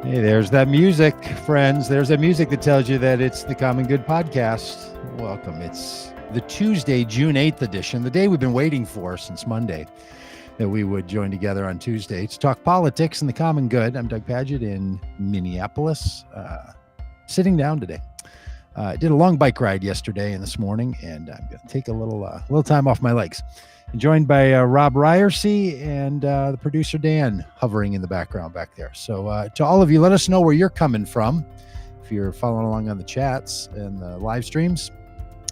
Hey, there's that music, friends. There's that music that tells you that it's the Common Good Podcast. Welcome. It's the Tuesday, June 8th edition, the day we've been waiting for since Monday, that we would join together on Tuesday to talk politics and the common good. I'm Doug Padgett in Minneapolis, sitting down today. I did a long bike ride yesterday and this morning, and I'm going to take a little time off my legs. I'm joined by Robb Ryersey and the producer Dan hovering in the background back there. So to all of you, let us know where you're coming from if you're following along on the chats and the live streams.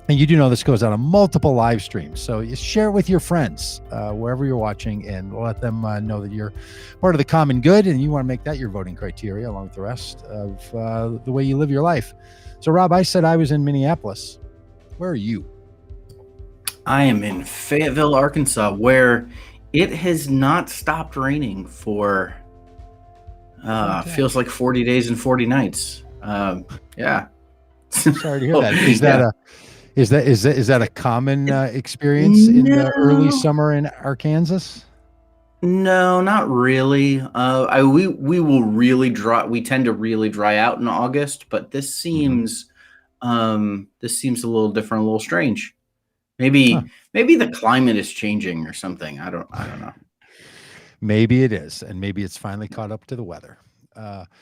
And you do know this goes out on multiple live streams. So you share it with your friends wherever you're watching and let them know that you're part of the common good and you want to make that your voting criteria along with the rest of the way you live your life. So, Robb, I said I was in Minneapolis. Where are you? I am in Fayetteville, Arkansas, where it has not stopped raining for feels like 40 days and 40 nights. Yeah. Sorry to hear that. Is that a common experience in the early summer in Arkansas? No, not really. We will really dry. We tend to really dry out in August, but this seems a little different, a little strange. Maybe the climate is changing or something. I don't know. Maybe it is, and maybe it's finally caught up to the weather.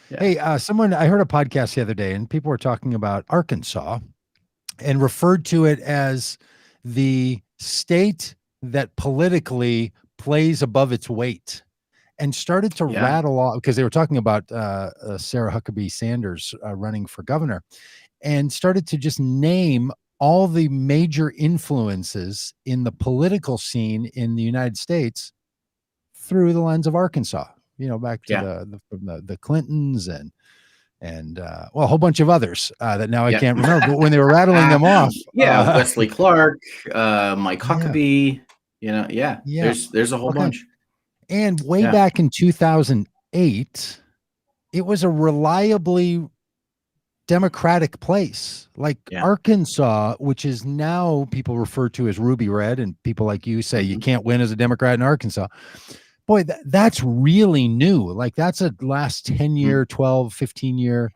Hey, I heard a podcast the other day, and people were talking about Arkansas and referred to it as the state that politically plays above its weight, and started to rattle off because they were talking about Sarah Huckabee Sanders running for governor, and started to just name all the major influences in the political scene in the United States through the lens of Arkansas, back to the Clintons and a whole bunch of others that now I can't remember, but when they were rattling them off. Wesley Clark, Mike Huckabee, there's a whole bunch. And way back in 2008, it was a reliably Democratic place like Arkansas, which is now people refer to as ruby red, and people like you say you can't win as a Democrat in Arkansas. Boy, that's really new. Like that's a last 10 year, 12, 15 year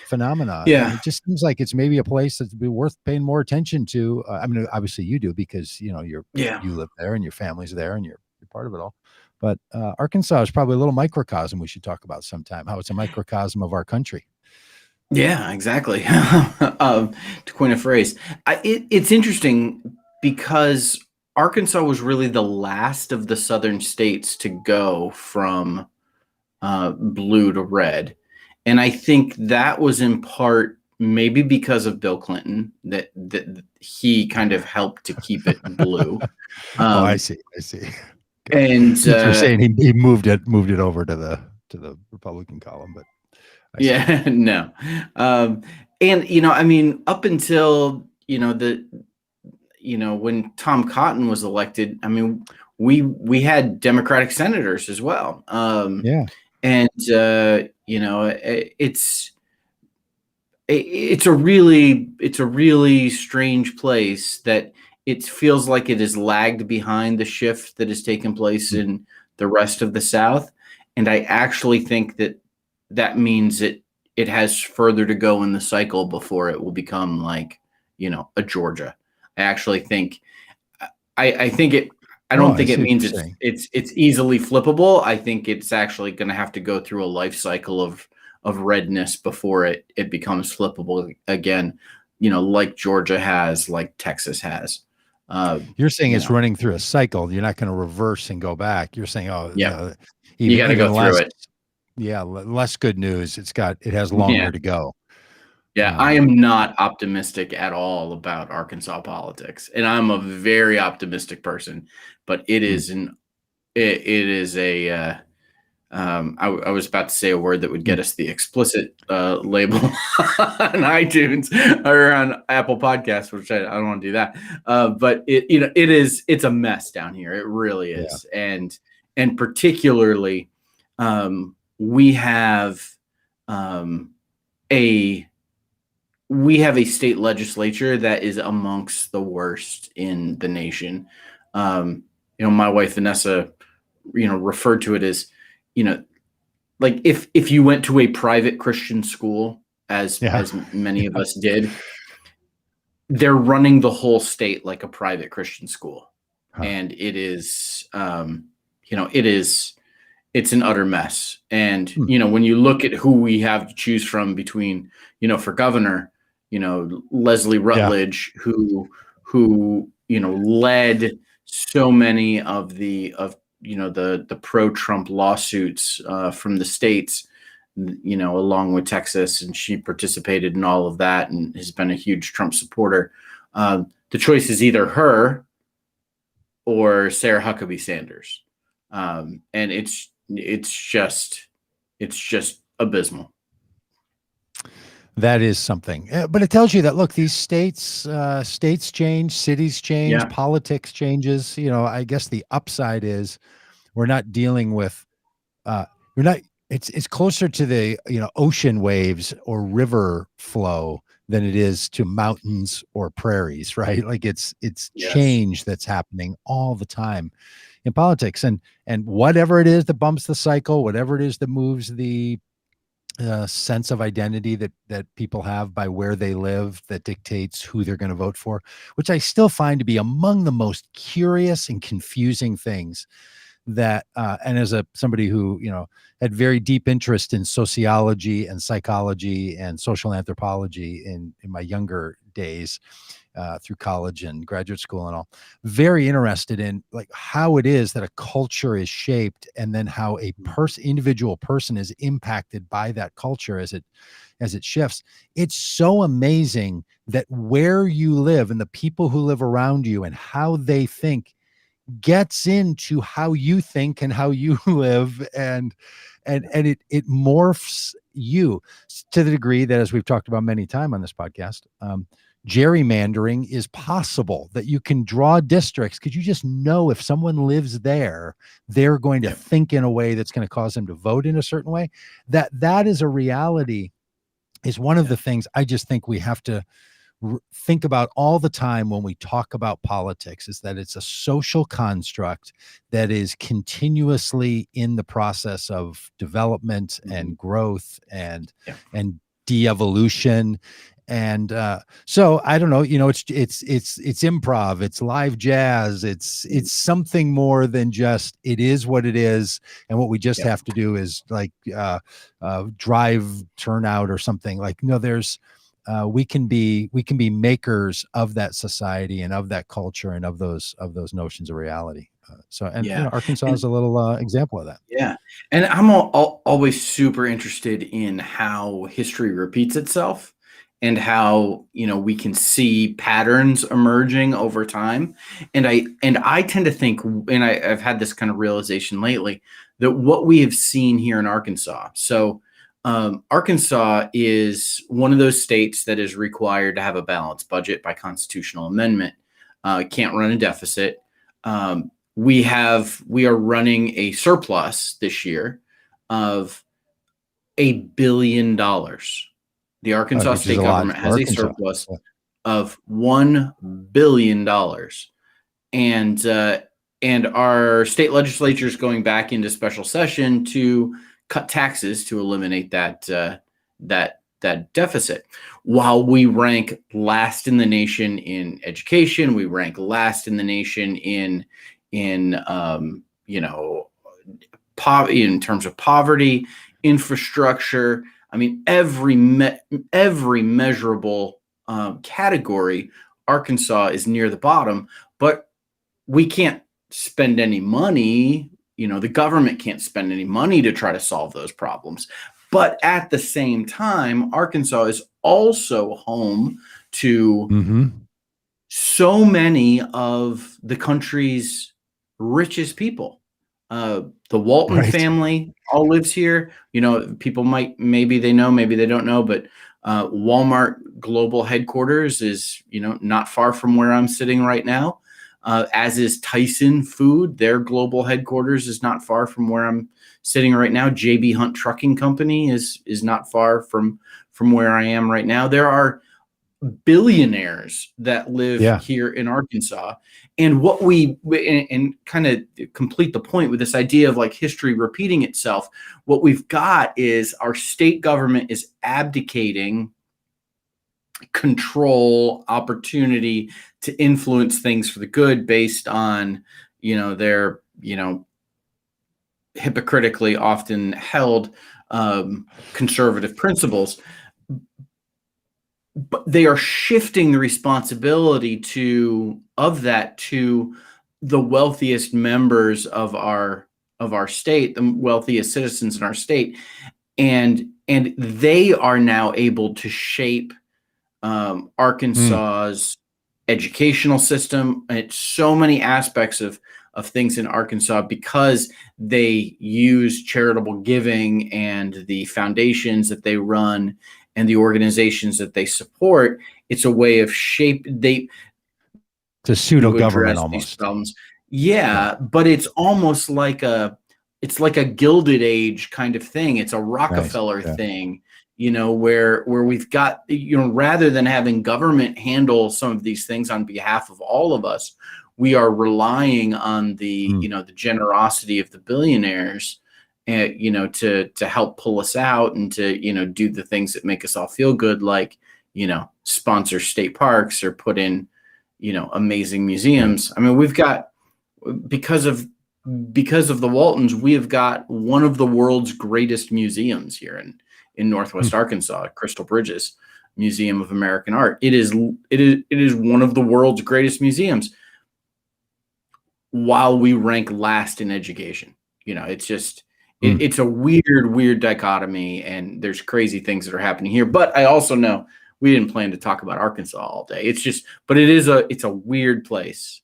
phenomenon. Yeah. And it just seems like it's maybe a place that'd be worth paying more attention to. I mean, obviously you do because, you live there and your family's there and you're part of it all. But Arkansas is probably a little microcosm we should talk about sometime, how it's a microcosm of our country. Yeah, exactly. To coin a phrase, it's interesting because Arkansas was really the last of the southern states to go from blue to red. And I think that was in part maybe because of Bill Clinton, that he kind of helped to keep it blue. I see. And you're saying he moved it over to the Republican column, but no. And up until when Tom Cotton was elected, we had Democratic senators as well. And it's a really strange place that it feels like it has lagged behind the shift that has taken place in the rest of the South. And I actually think that means it has further to go in the cycle before it will become like, a Georgia. I actually think, I don't think it means it's easily flippable. I think it's actually going to have to go through a life cycle of redness before it becomes flippable again, like Georgia has, like Texas has. You're saying it's running through a cycle. You're not going to reverse and go back. You're saying, you got to go through it. Yeah, less good news. It has longer to go. Yeah, I am not optimistic at all about Arkansas politics, and I'm a very optimistic person. But it is I was about to say a word that would get us the explicit label on iTunes or on Apple Podcasts, which I don't want to do that. But it's a mess down here. It really is, and particularly. We have a state legislature that is amongst the worst in the nation. My wife Vanessa, referred to it as, like if you went to a private Christian school, Yeah. as many of us did, they're running the whole state like a private Christian school, Huh. and it is, it is, it's an utter mess. And Hmm. when you look at who we have to choose from between, for governor, Leslie Yeah. Rutledge, who led so many of the pro-Trump lawsuits from the states, along with Texas, and she participated in all of that and has been a huge Trump supporter. The choice is either her or Sarah Huckabee Sanders, and it's just abysmal. That is something. But it tells you that, look, these states change, cities change, Yeah, politics changes. I guess the upside is we're not dealing with we're not it's closer to the ocean waves or river flow than it is to mountains or prairies, right? Like it's yes, change that's happening all the time in politics, and whatever it is that bumps the cycle, whatever it is that moves the sense of identity that people have by where they live, that dictates who they're going to vote for, which I still find to be among the most curious and confusing things that and as somebody who had very deep interest in sociology and psychology and social anthropology in my younger days, through college and graduate school and all, very interested in like how it is that a culture is shaped, and then how a individual person is impacted by that culture as it shifts. It's so amazing that where you live and the people who live around you and how they think gets into how you think and how you live, and it morphs you to the degree that, as we've talked about many times on this podcast, gerrymandering is possible, that you can draw districts because you just know if someone lives there, they're going to think in a way that's going to cause them to vote in a certain way. That is a reality, is one of the things I just think we have to think about all the time when we talk about politics, is that it's a social construct that is continuously in the process of development and growth and de-evolution. And so I don't know, it's improv, it's live jazz, it's something more than just, it is what it is, and what we just have to do is like drive turnout or something. Like, no, there's we can be makers of that society and of that culture and of those notions of reality. Arkansas is a little example of that. Yeah. And I'm always super interested in how history repeats itself, and how, we can see patterns emerging over time. And I tend to think, and I've had this kind of realization lately, that what we have seen here in Arkansas. So Arkansas is one of those states that is required to have a balanced budget by constitutional amendment. Can't run a deficit. We are running a surplus this year of $1 billion. The Arkansas Which is state a lot government for has a Arkansas. surplus of $1 billion. And our state legislature is going back into special session to cut taxes to eliminate that deficit. While we rank last in the nation in education, we rank last in the nation in poverty, in terms of poverty, infrastructure. I mean, every measurable category, Arkansas is near the bottom. But we can't spend any money. The government can't spend any money to try to solve those problems. But at the same time, Arkansas is also home to so many of the country's richest people. The Walton family all lives here. People maybe they know, maybe they don't know, but Walmart global headquarters is, not far from where I'm sitting right now. As is Tyson Food. Their global headquarters is not far from where I'm sitting right now. JB Hunt Trucking Company is not far from where I am right now. There are billionaires that live Yeah. here in Arkansas. And what and kind of complete the point with this idea of like history repeating itself, what we've got is our state government is abdicating control, opportunity to influence things for the good based on, their, hypocritically often held conservative principles. But they are shifting the responsibility of that to the wealthiest members of our state, the wealthiest citizens in our state, and they are now able to shape Arkansas's educational system and so many aspects of things in Arkansas, because they use charitable giving and the foundations that they run and the organizations that they support. It's a way of it's a pseudo government address almost. These problems. Yeah, but it's almost like it's like a Gilded Age kind of thing. It's a Rockefeller thing, where we've got, rather than having government handle some of these things on behalf of all of us, we are relying on the, the generosity of the billionaires, to help pull us out and to, do the things that make us all feel good, like, sponsor state parks or put in, amazing museums. I mean, we've got, because of the Waltons, we have got one of the world's greatest museums here in Northwest Arkansas, Crystal Bridges Museum of American Art. It is one of the world's greatest museums, while we rank last in education. It's just, it's a weird dichotomy, and there's crazy things that are happening here. But I also know we didn't plan to talk about Arkansas all day. It's just, but it's a weird place.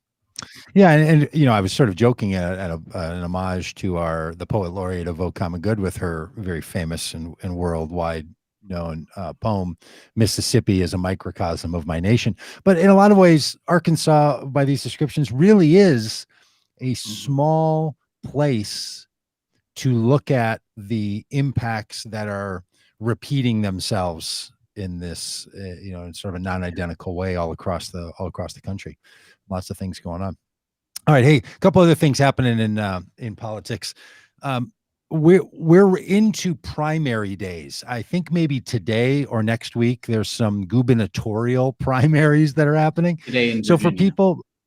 Yeah, and I was sort of joking at an homage to the poet laureate of O Common Good with her very famous and worldwide known poem, Mississippi is a microcosm of my nation. But in a lot of ways, Arkansas, by these descriptions, really is a small place to look at the impacts that are repeating themselves in this, in sort of a non-identical way all across the country. Lots of things going on. All right, hey, a couple other things happening in politics. We're into primary days. I think maybe today or next week there's some gubernatorial primaries that are happening. Today in so Virginia.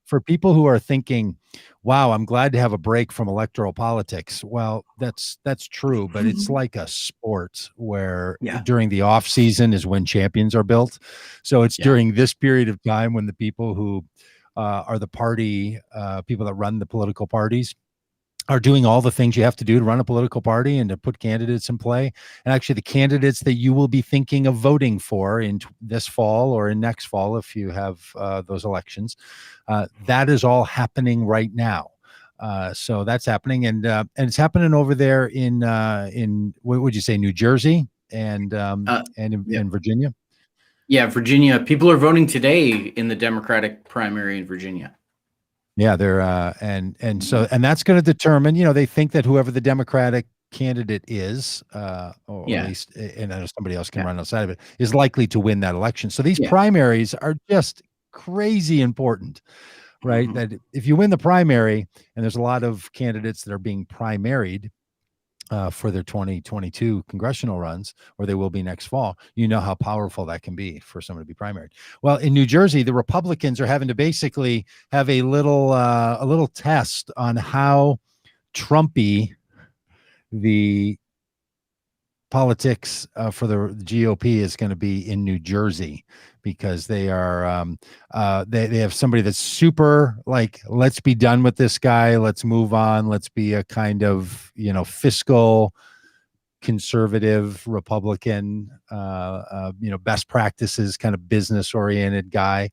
for people who are thinking, wow, I'm glad to have a break from electoral politics. Well, that's true, but it's like a sport where during the off season is when champions are built. So it's during this period of time when the people who are the party people that run the political parties are doing all the things you have to do to run a political party and to put candidates in play. And actually the candidates that you will be thinking of voting for in this fall or in next fall, if you have those elections, that is all happening right now. So that's happening. And it's happening over there in what would you say, New Jersey and in Virginia? Yeah, Virginia. People are voting today in the Democratic primary in Virginia. Yeah, they're and that's going to determine, they think that whoever the Democratic candidate is, or at least, and I know somebody else can run outside of it, is likely to win that election. So these primaries are just crazy important, right? That if you win the primary, and there's a lot of candidates that are being primaried for their 2022 congressional runs, or they will be next fall, how powerful that can be for someone to be primaried. Well, in New Jersey, the Republicans are having to basically have a little test on how Trumpy the politics for the GOP is going to be in New Jersey, because they are they have somebody that's super like, let's be done with this guy, let's move on, let's be a kind of fiscal conservative Republican, best practices kind of business oriented guy,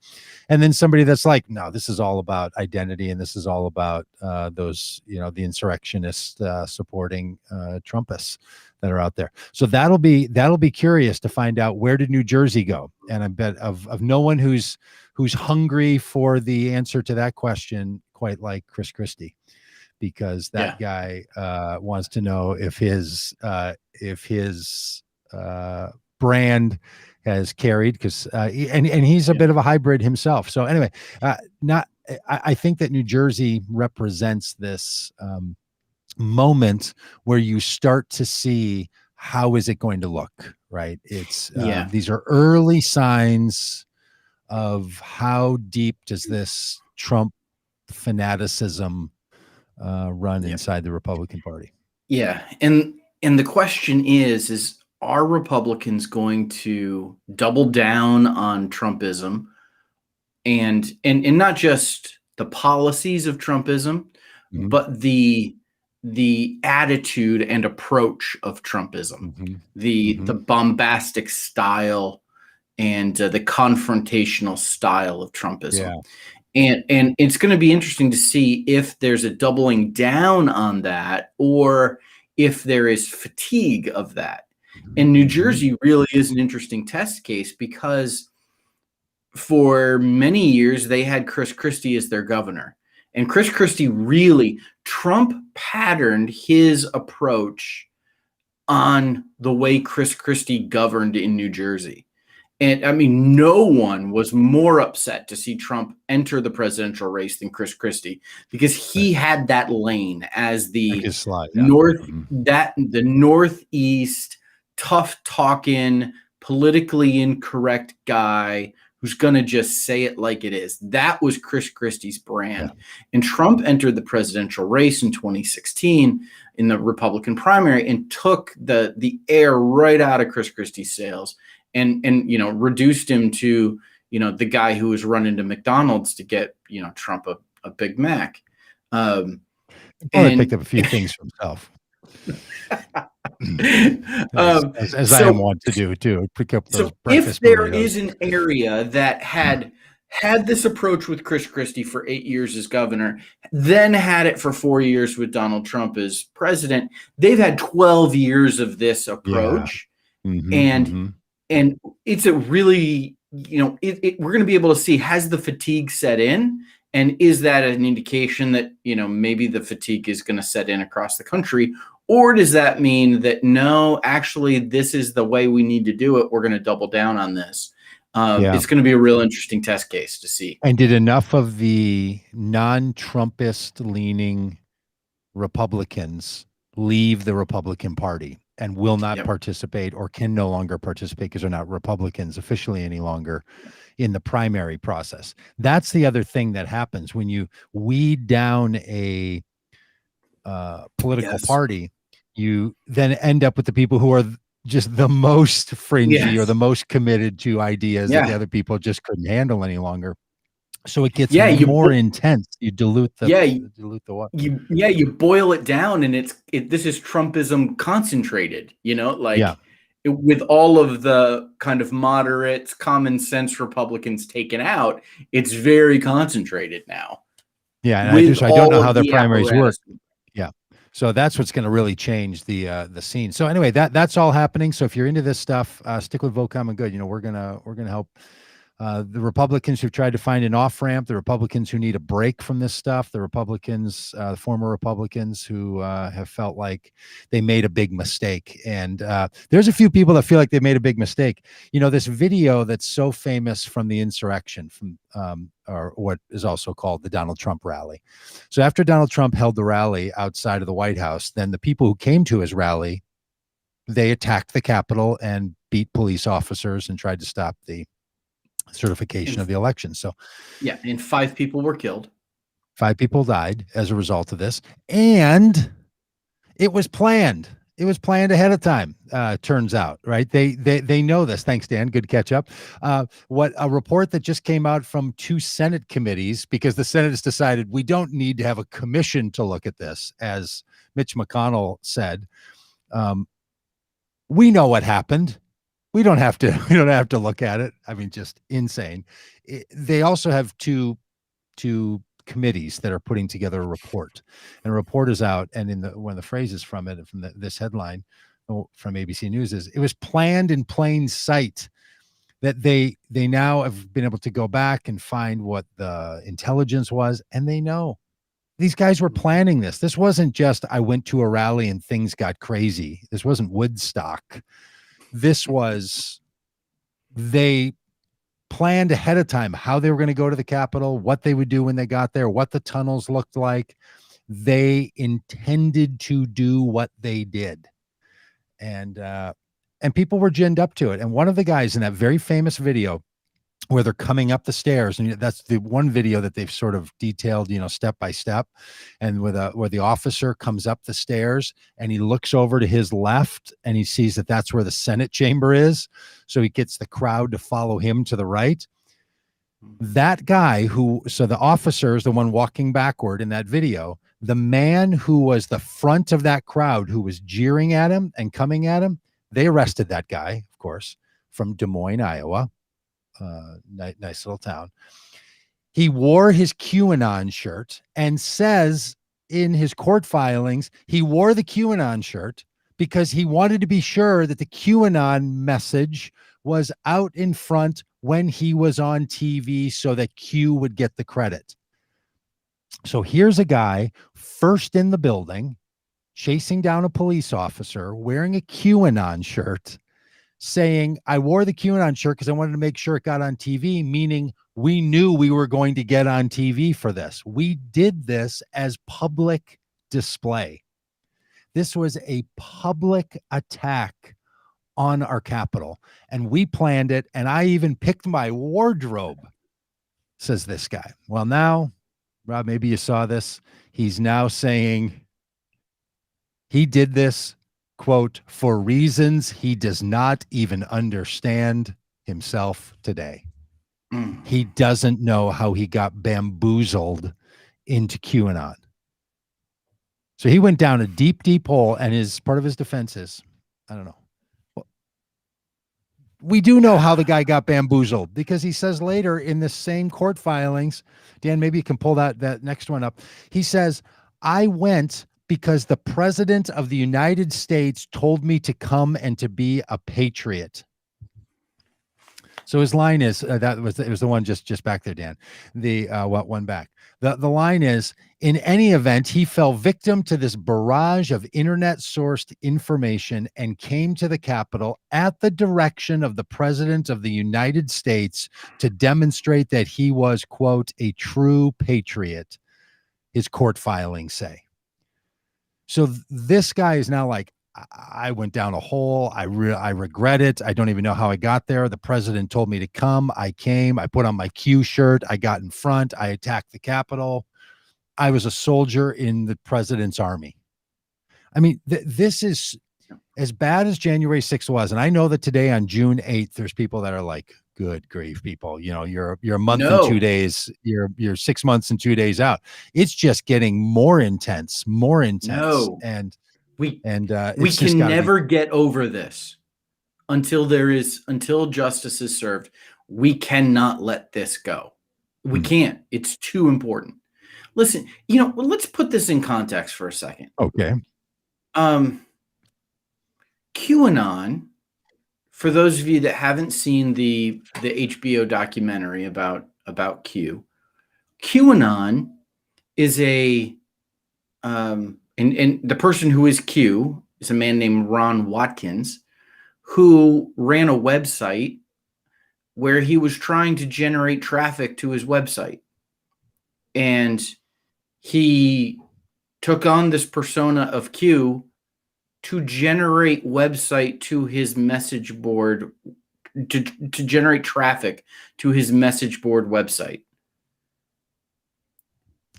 and then somebody that's like, no, this is all about identity, and this is all about those the insurrectionists supporting Trumpists that are out there. So that'll be curious to find out, where did New Jersey go? And I bet of no one who's hungry for the answer to that question quite like Chris Christie, because that guy wants to know if his brand has carried, because and he's a bit of a hybrid himself. So anyway, not I think that New Jersey represents this moment where you start to see how is it going to look, right? It's these are early signs of how deep does this Trump fanaticism run inside the Republican Party. Yeah, and the question is are Republicans going to double down on Trumpism and not just the policies of Trumpism, but the attitude and approach of Trumpism, the bombastic style and the confrontational style of Trumpism. And it's going to be interesting to see if there's a doubling down on that or if there is fatigue of that. And New Jersey really is an interesting test case because for many years they had Chris Christie as their governor. And Chris Christie really, Trump patterned his approach on the way Chris Christie governed in New Jersey. And I mean, no one was more upset to see Trump enter the presidential race than Chris Christie, because he had that lane as the the Northeast tough talking, politically incorrect guy who's going to just say it like it is. That was Chris Christie's brand. And Trump entered the presidential race in 2016 in the Republican primary and took the air right out of Chris Christie's sails. And reduced him to, the guy who was running to McDonald's to get, Trump a Big Mac. Probably picked up a few things for himself. as I am wont to do too. Pick up those breakfast if there burritos. is an area that had this approach with Chris Christie for 8 years as governor, then had it for 4 years with Donald Trump as president, they've had 12 years of this approach. And it's a really, we're going to be able to see, has the fatigue set in? And is that an indication that, maybe the fatigue is going to set in across the country? Or does that mean that, no, actually, this is the way we need to do it. We're going to double down on this. It's going to be a real interesting test case to see. And did enough of the non-Trumpist leaning Republicans leave the Republican Party and will not participate or can no longer participate because they're not Republicans officially any longer in the primary process? That's the other thing that happens when you weed down a political party. You then end up with the people who are just the most fringy or the most committed to ideas that the other people just couldn't handle any longer. So it gets more intense. You dilute the what? You boil it down, and this is Trumpism concentrated. With all of the kind of moderates, common sense Republicans taken out, it's very concentrated now. Yeah, and I don't know how their primaries work. Yeah, so that's what's going to really change the scene. So anyway, that's all happening. So if you're into this stuff, stick with Vote Common Good. We're gonna help. The Republicans who've tried to find an off-ramp, the Republicans who need a break from this stuff, the Republicans, the former Republicans who have felt like they made a big mistake. And there's a few people that feel like they made a big mistake. This video that's so famous from the insurrection, from or what is also called the Donald Trump rally. So after Donald Trump held the rally outside of the White House, then the people who came to his rally, they attacked the Capitol and beat police officers and tried to stop the certification of the election. So and 5 people were killed. 5 people died as a result of this, and it was planned. It was planned ahead of time. Turns out, right? They know this. Thanks, Dan. Good catch up. What a report that just came out from 2 Senate committees, because the Senate has decided we don't need to have a commission to look at this, as Mitch McConnell said. We know what happened. We don't have to look at it. I mean, just insane. They also have two committees that are putting together a report, and a report is out. And one of the phrases from it, from this headline from ABC News, is it was planned in plain sight. That they now have been able to go back and find what the intelligence was, and they know these guys were planning this. This wasn't just, I went to a rally and things got crazy. This wasn't Woodstock. This was they planned ahead of time how they were going to go to the Capitol, what they would do when they got there, what the tunnels looked like. They intended to do what they did. And people were ginned up to it. And one of the guys in that very famous video where they're coming up the stairs, and that's the one video that they've sort of detailed, step by step, and where the officer comes up the stairs and he looks over to his left and he sees that that's where the Senate chamber is, so he gets the crowd to follow him to the right. That guy so the officer is the one walking backward in that video. The man who was the front of that crowd, who was jeering at him and coming at him, they arrested that guy, of course, from Des Moines, Iowa. Nice little town. He wore his QAnon shirt and says in his court filings he wore the QAnon shirt because he wanted to be sure that the QAnon message was out in front when he was on TV so that Q would get the credit. So here's a guy first in the building chasing down a police officer wearing a QAnon shirt, saying, I wore the QAnon shirt because I wanted to make sure it got on TV, meaning we knew we were going to get on TV for this. We did this as public display. This was a public attack on our Capitol, and we planned it, and I even picked my wardrobe, says this guy. Well, now, Rob, maybe you saw this. He's now saying he did this, quote, for reasons he does not even understand himself today. He doesn't know how he got bamboozled into QAnon. So he went down a deep, deep hole, and part of his defense is, I don't know. We do know how the guy got bamboozled, because he says later in the same court filings, Dan, maybe you can pull that next one up. He says, I went because the president of the United States told me to come and to be a patriot. So his line is, it was the one just back there, Dan. One back. The line is, in any event, he fell victim to this barrage of internet-sourced information and came to the Capitol at the direction of the President of the United States to demonstrate that he was, quote, a true patriot, his court filings say. So this guy is now like, I went down a hole. I regret it. I don't even know how I got there. The president told me to come. I came. I put on my Q shirt. I got in front. I attacked the Capitol. I was a soldier in the president's army. I mean, this is as bad as January 6th was. And I know that today on June 8th, there's people that are like, good grief, people, you're a month and 2 days, you're 6 months and 2 days out. It's just getting more intense. And we can never get over this until justice is served. We cannot let this go. We can't. It's too important. Listen, let's put this in context for a second. Okay. QAnon, for those of you that haven't seen the HBO documentary about Q, QAnon is and the person who is Q is a man named Ron Watkins, who ran a website where he was trying to generate traffic to his website. And he took on this persona of Q to generate website to his message board, to generate traffic to his message board website.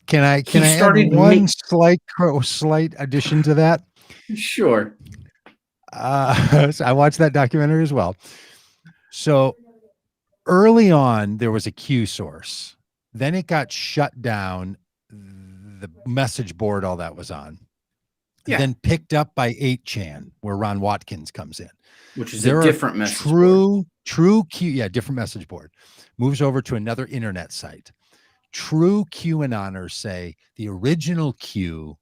Can I add one slight addition to that? Sure. So I watched that documentary as well. So early on, there was a Q source. Then it got shut down. The message board, all that was on. Yeah. Then picked up by 8chan, where Ron Watkins comes in. Which is a different message board. True Q, different message board. Moves over to another internet site. True QAnoners say the original Q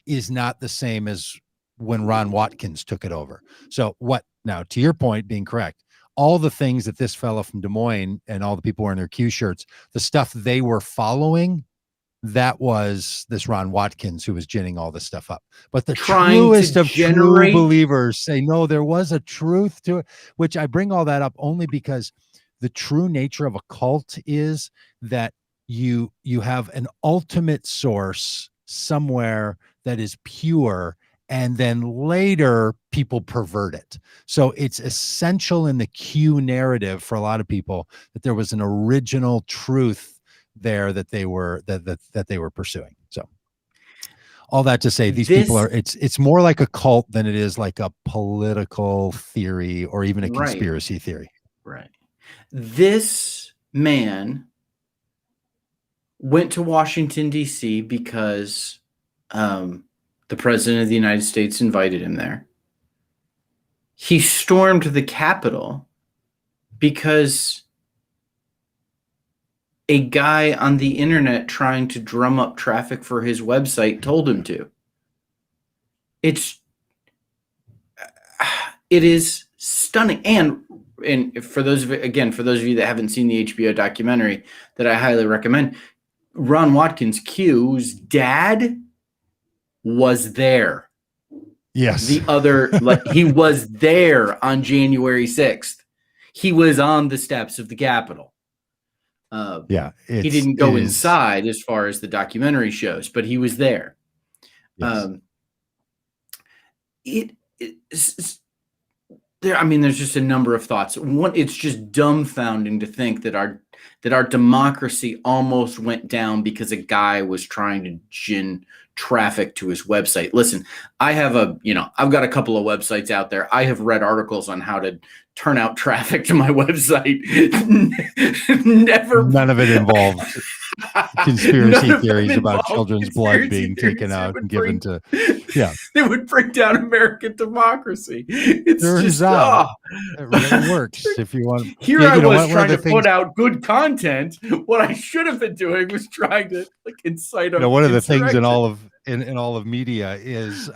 is not the same as when Ron Watkins took it over. So now, to your point, being correct, all the things that this fellow from Des Moines and all the people wearing their Q shirts, the stuff they were following that was this Ron Watkins who was ginning all this stuff up. But the Trying truest to of true generate believers say, no, there was a truth to it, which I bring all that up only because the true nature of a cult is that you have an ultimate source somewhere that is pure, and then later people pervert it. So it's essential in the Q narrative for a lot of people that there was an original truth there that they were that they were pursuing. So all that to say, these people this are, it's more like a cult than it is like a political theory or even a right, conspiracy theory. right. This man went to Washington, D.C. because the president of the United States invited him there. He stormed the Capitol because a guy on the internet trying to drum up traffic for his website told him to. It is stunning. And for those of you that haven't seen the HBO documentary that I highly recommend, Ron Watkins Q's dad was there. Yes. He was there on January 6th. He was on the steps of the Capitol. He didn't go inside as far as the documentary shows, but he was there. Yes. There's just a number of thoughts. One, it's just dumbfounding to think that our democracy almost went down because a guy was trying to gin traffic to his website. Listen, I've got a couple of websites out there. I have read articles on how to turn out traffic to my website. None of it involved conspiracy theories about children's blood being taken out and given to, it would bring down American democracy. It's Turns just, out it really works if you want. I was trying to put out good content. What I should have been doing was trying to incite. One of the things in all of media is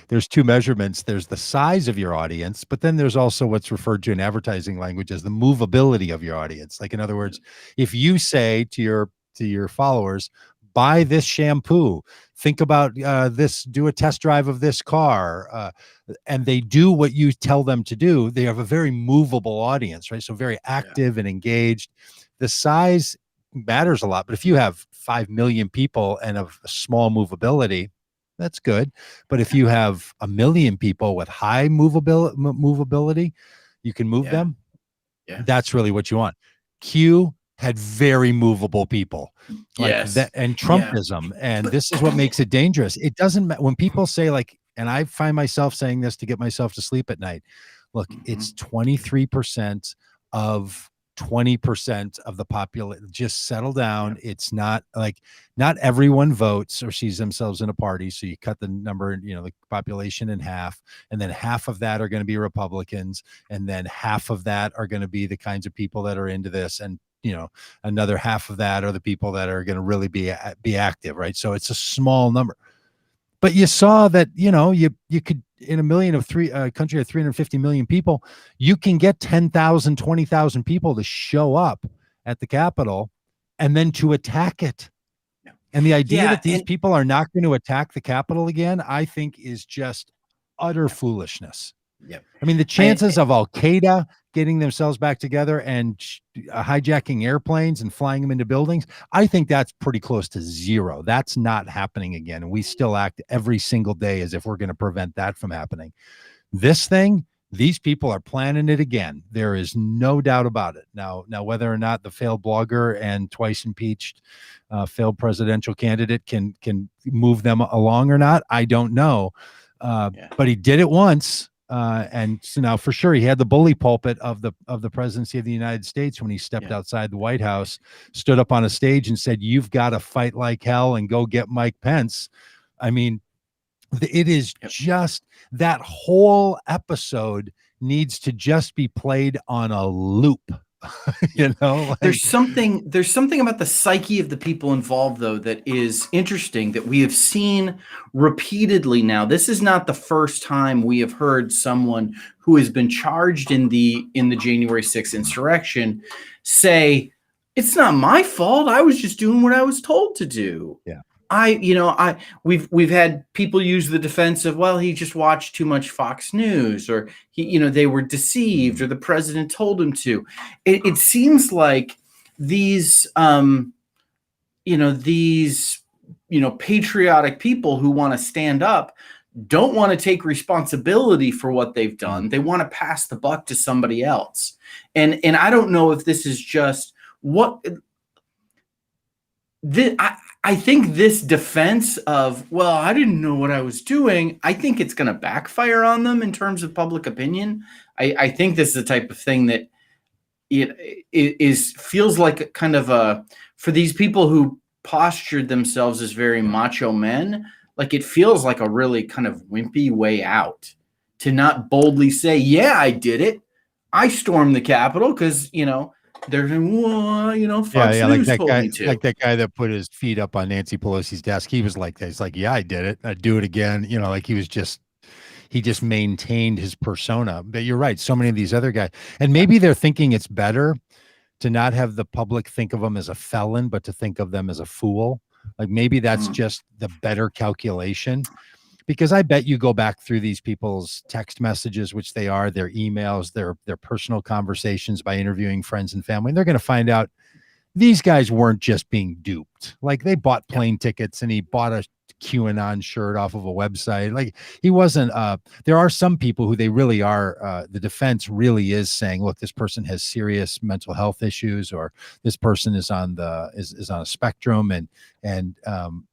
there's two measurements. There's the size of your audience, but then there's also what's referred to in advertising language as the movability of your audience. Like, in other words, if you say to your followers, buy this shampoo, think about this, do a test drive of this car, and they do what you tell them to do, they have a very movable audience, right? So very active and engaged. The size matters a lot, but if you have 5 million people and a small movability, that's good. But if you have 1 million people with high movability, you can move them. Yeah, that's really what you want. Q had very movable people, like that, and Trumpism, and this is what makes it dangerous. It doesn't matter when people say, like, and I find myself saying this to get myself to sleep at night. Look, it's 23% of 20% of the population. Just settle down. It's not like, not everyone votes or sees themselves in a party. So you cut the number, the population in half, and then half of that are going to be Republicans, and then half of that are going to be the kinds of people that are into this, and another half of that are the people that are going to really be active, right? So it's a small number. But you saw that, you could, in a country of 350 million people, you can get 10,000, 20,000 people to show up at the Capitol and then to attack it. And the idea that these people are not going to attack the Capitol again, I think, is just utter foolishness. Yep. I mean, the chances of Al Qaeda getting themselves back together and hijacking airplanes and flying them into buildings, I think that's pretty close to zero. That's not happening again. And we still act every single day as if we're going to prevent that from happening. This thing, these people are planning it again. There is no doubt about it. Now, whether or not the failed blogger and twice impeached failed presidential candidate can move them along or not, I don't know. But he did it once. And so now, for sure, he had the bully pulpit of the presidency of the United States when he stepped outside the White House, stood up on a stage and said, "You've got to fight like hell and go get Mike Pence." I mean, it is just, that whole episode needs to just be played on a loop. There's something about the psyche of the people involved, though, that is interesting, that we have seen repeatedly now. This is not the first time we have heard someone who has been charged in the January 6th insurrection say, it's not my fault. I was just doing what I was told to do. Yeah. We've had people use the defense of, well, he just watched too much Fox News, or they were deceived, or the president told him to. It seems like these patriotic people who want to stand up don't want to take responsibility for what they've done. They want to pass the buck to somebody else. And I don't know if this is just what I think this defense of, well, I didn't know what I was doing, I think it's going to backfire on them in terms of public opinion. I think this is the type of thing that it feels like kind of for these people who postured themselves as very macho men, like it feels like a really kind of wimpy way out to not boldly say, yeah, I did it. I stormed the Capitol because, they're, Fox News told me to. Like that guy that put his feet up on Nancy Pelosi's desk. He was like that. He's like, yeah, I did it. I'd do it again. Like he just maintained his persona. But you're right. So many of these other guys, and maybe they're thinking it's better to not have the public think of them as a felon, but to think of them as a fool. Like maybe that's just the better calculation, because I bet you go back through these people's text messages, which they are, their emails, their personal conversations by interviewing friends and family, and they're going to find out these guys weren't just being duped. Like they bought plane tickets, and he bought a QAnon shirt off of a website. Like he wasn't, there are some people who they really are, the defense really is saying, look, this person has serious mental health issues, or this person is on is on a spectrum. And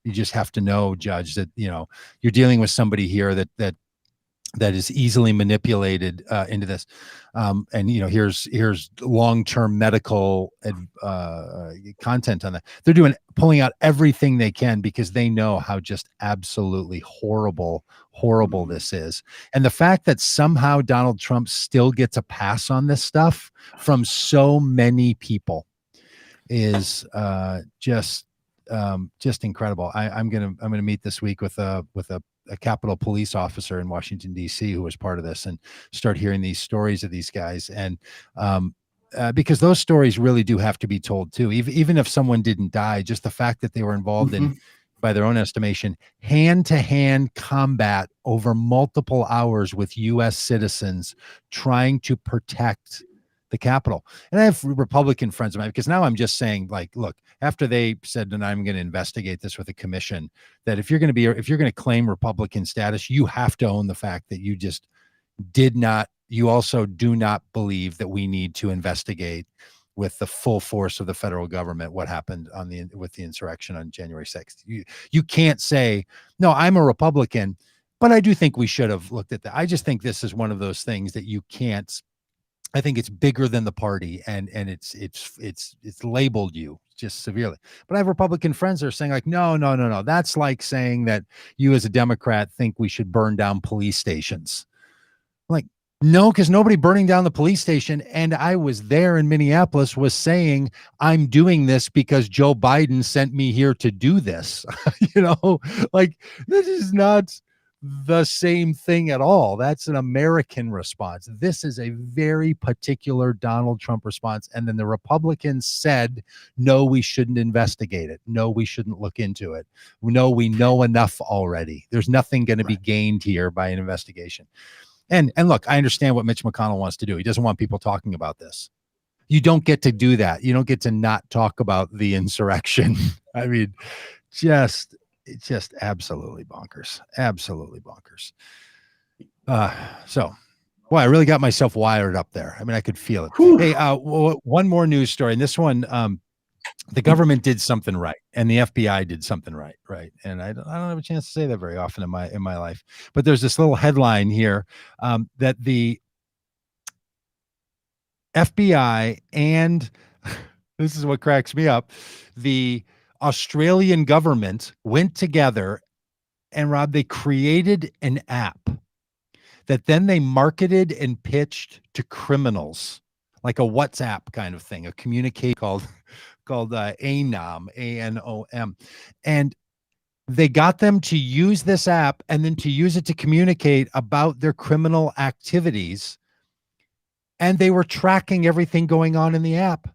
you just have to know, Judge, that, you're dealing with somebody here that is easily manipulated into this. And here's long-term medical content on that. They're pulling out everything they can because they know how just absolutely horrible this is. And the fact that somehow Donald Trump still gets a pass on this stuff from so many people is just incredible. I'm gonna meet this week with a Capitol police officer in Washington, D.C., who was part of this, and start hearing these stories of these guys. And because those stories really do have to be told too, even if someone didn't die, just the fact that they were involved in, by their own estimation, hand-to-hand combat over multiple hours with U.S. citizens trying to protect the Capitol. And I have Republican friends of mine, because now I'm just saying, like, look, after they said that I'm going to investigate this with a commission, that if you're going to claim Republican status, you have to own the fact that you just you also do not believe that we need to investigate with the full force of the federal government what happened with the insurrection on January 6th. You can't say, no, I'm a Republican, but I do think we should have looked at that. I just think this is one of those things that you can't. I think it's bigger than the party, and it's labeled you just severely. But I have Republican friends that are saying, like, no. That's like saying that you as a Democrat think we should burn down police stations. Like, no, because nobody burning down the police station, and I was there in Minneapolis, was saying I'm doing this because Joe Biden sent me here to do this. Like, this is not the same thing at all. That's an American response. This is a very particular Donald Trump response. And then the Republicans said, no, we shouldn't investigate it. No, we shouldn't look into it. No, we know enough already. There's nothing going to be gained here by an investigation. And look, I understand what Mitch McConnell wants to do. He doesn't want people talking about this. You don't get to do that. You don't get to not talk about the insurrection. I mean, it's just absolutely bonkers. So, boy, I really got myself wired up there. I mean, I could feel it. Whew. Hey, one more news story. And this one, the government did something right, and the FBI did something right. And I don't have a chance to say that very often in my life. But there's this little headline here that the FBI and this is what cracks me up, the Australian government went together, and Rob, they created an app that then they marketed and pitched to criminals, like a WhatsApp kind of thing, a communicate called Anom, ANOM. And they got them to use this app and then to use it to communicate about their criminal activities. And they were tracking everything going on in the app.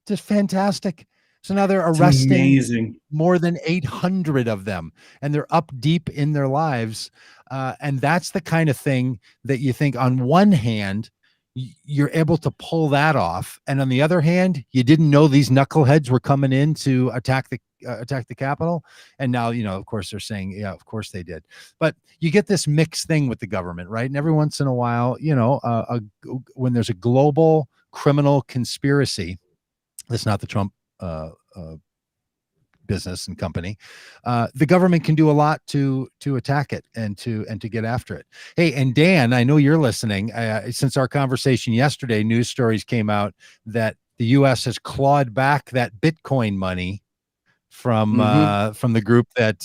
Just fantastic. So now they're It's arresting amazing. more than 800 of them, and they're up deep in their lives. And that's the kind of thing that you think, on one hand, you're able to pull that off, and on the other hand, you didn't know these knuckleheads were coming in to attack the Capitol. And now, of course, they're saying, yeah, of course they did. But you get this mixed thing with the government, right? And every once in a while, when there's a global criminal conspiracy, that's not the Trump business and company, the government can do a lot to attack it and to get after it. Hey, and Dan, I know you're listening. Since our conversation yesterday, news stories came out that the U.S. has clawed back that Bitcoin money from the group that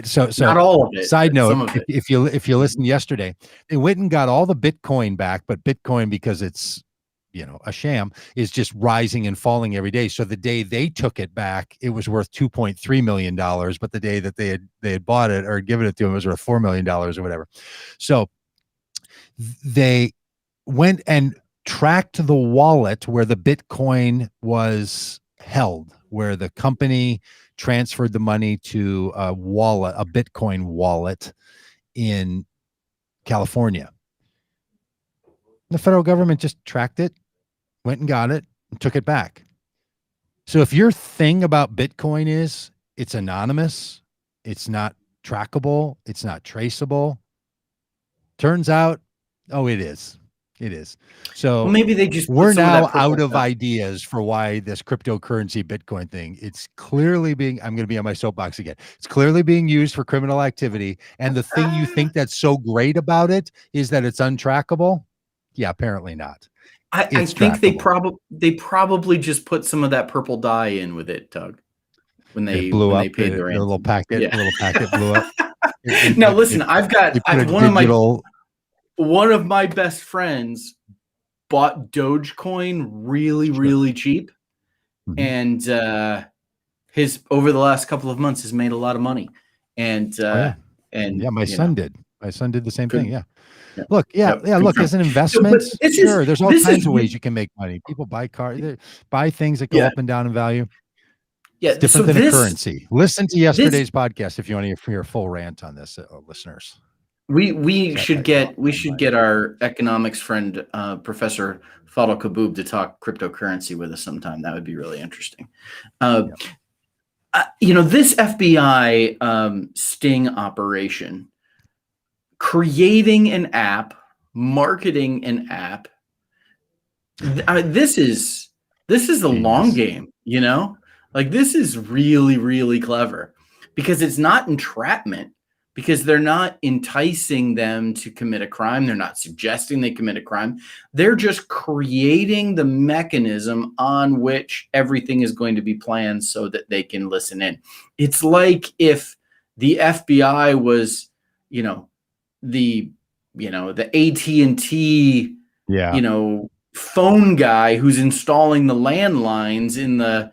so not all of it. Side note, some of it. if you listened yesterday, they went and got all the Bitcoin back, but Bitcoin, because it's a sham, is just rising and falling every day. So the day they took it back, it was worth $2.3 million, but the day that they had bought it or given it to them, it was worth $4 million or whatever. So they went and tracked the wallet where the Bitcoin was held, where the company transferred the money to a Bitcoin wallet in California. The federal government just tracked it, went and got it, and took it back. So if your thing about Bitcoin is it's anonymous, it's not trackable, it's not traceable, turns out, it is. It is. So maybe they just we're now out of ideas for why this cryptocurrency Bitcoin thing, it's clearly being, I'm going to be on my soapbox again. It's clearly being used for criminal activity. And the thing you think that's so great about it is that it's untrackable. Yeah, apparently not. I think they probably just put some of that purple dye in with it, Doug. When they paid their little packet, little packet blew up. Now listen, I've got one of my best friends bought Dogecoin really cheap, and his over the last couple of months has made a lot of money. And my son did. My son did the same thing. Yeah. Look, look, as an investment, there's all kinds of ways you can make money. People buy cars, buy things that go up and down in value. Yeah, it's different than a currency. Listen to yesterday's podcast if you want to hear a full rant on this, listeners. We should get our economics friend, Professor Fadl Kaboub, to talk cryptocurrency with us sometime. That would be really interesting. This FBI sting operation, creating an app, marketing an app. This is the long game, like this is really clever, because it's not entrapment, because they're not enticing them to commit a crime. They're not suggesting they commit a crime. They're just creating the mechanism on which everything is going to be planned so that they can listen in. It's like if the FBI was, the AT&T, phone guy who's installing the landlines in the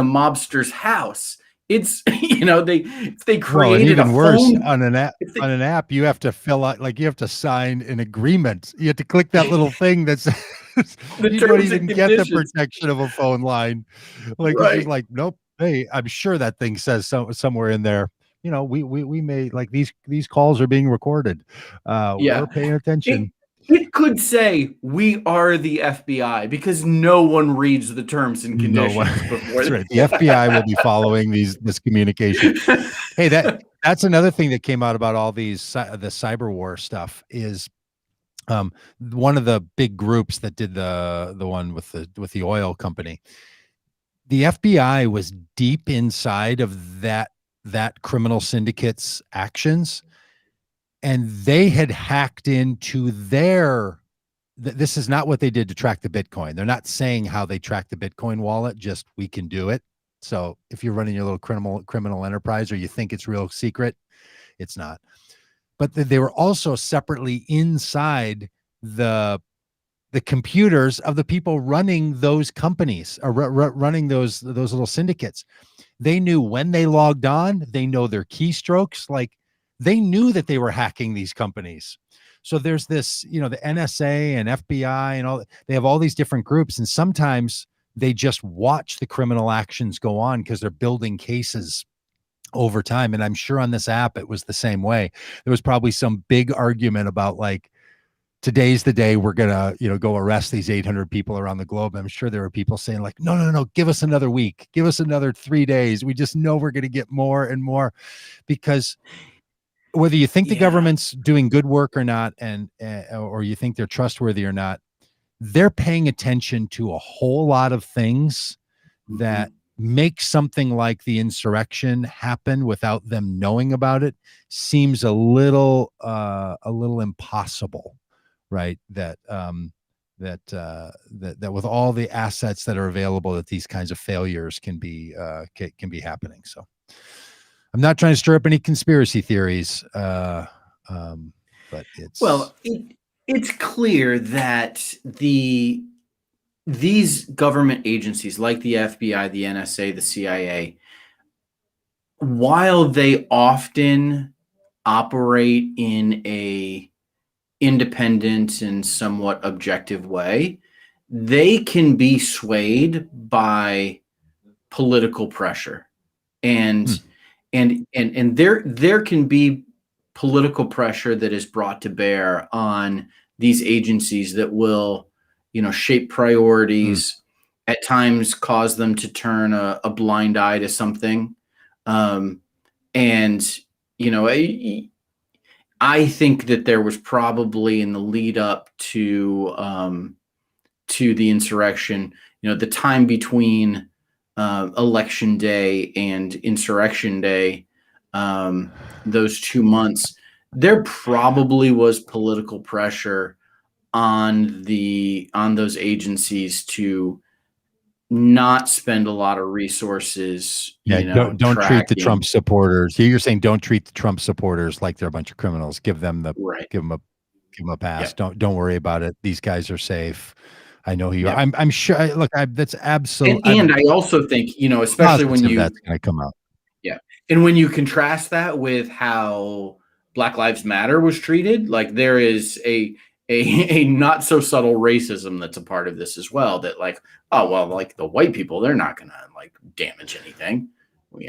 mobster's house. It's they created even a worse phone on an app. On an app, you have to fill out, you have to sign an agreement. You have to click that little thing that's you don't even get the protection of a phone line. It's just like, nope. Hey, I'm sure that thing says somewhere in there, we may, these calls are being recorded. We're paying attention. It could say we are the FBI, because no one reads the terms and conditions before. That's right. The FBI will be following this communication. Hey, that's another thing that came out about all these the cyber war stuff is one of the big groups that did the one with the oil company. The FBI was deep inside of that criminal syndicate's actions. And they had hacked into this is not what they did to track the Bitcoin. They're not saying how they track the Bitcoin wallet, just we can do it. So if you're running your little criminal enterprise, or you think it's real secret, it's not. But they were also separately inside the computers of the people running those companies, or running those little syndicates. They knew when they logged on, they know their keystrokes. They knew that they were hacking these companies. So there's this, the NSA and FBI and all, they have all these different groups, and sometimes they just watch the criminal actions go on because they're building cases over time. And I'm sure on this app, it was the same way. There was probably some big argument about like, today's the day we're gonna, go arrest these 800 people around the globe. I'm sure there were people saying like, no, give us another week, give us another 3 days. We just know we're gonna get more and more, because whether you think the government's doing good work or not, and or you think they're trustworthy or not, they're paying attention to a whole lot of things that make something like the insurrection happen without them knowing about it seems a little impossible, right? That with all the assets that are available, that these kinds of failures can be happening. So I'm not trying to stir up any conspiracy theories, but it's clear that these government agencies like the FBI, the NSA, the CIA, while they often operate in a independent and somewhat objective way, they can be swayed by political pressure, and there can be political pressure that is brought to bear on these agencies that will, shape priorities, at times cause them to turn a blind eye to something. I think that there was probably, in the lead up to the insurrection, the time between election day and insurrection day, those 2 months, there probably was political pressure on those agencies to not spend a lot of resources. Don't treat the Trump supporters. You're saying don't treat the Trump supporters like they're a bunch of criminals. Give them a pass. Yep. Don't worry about it. These guys are safe. I know you. Yep. I'm sure. Look, that's absolutely. And I also think, especially when that's going to come out. Yeah, and when you contrast that with how Black Lives Matter was treated, like there is a not so subtle racism that's a part of this as well. That like, oh well, like the white people, they're not going to like damage anything.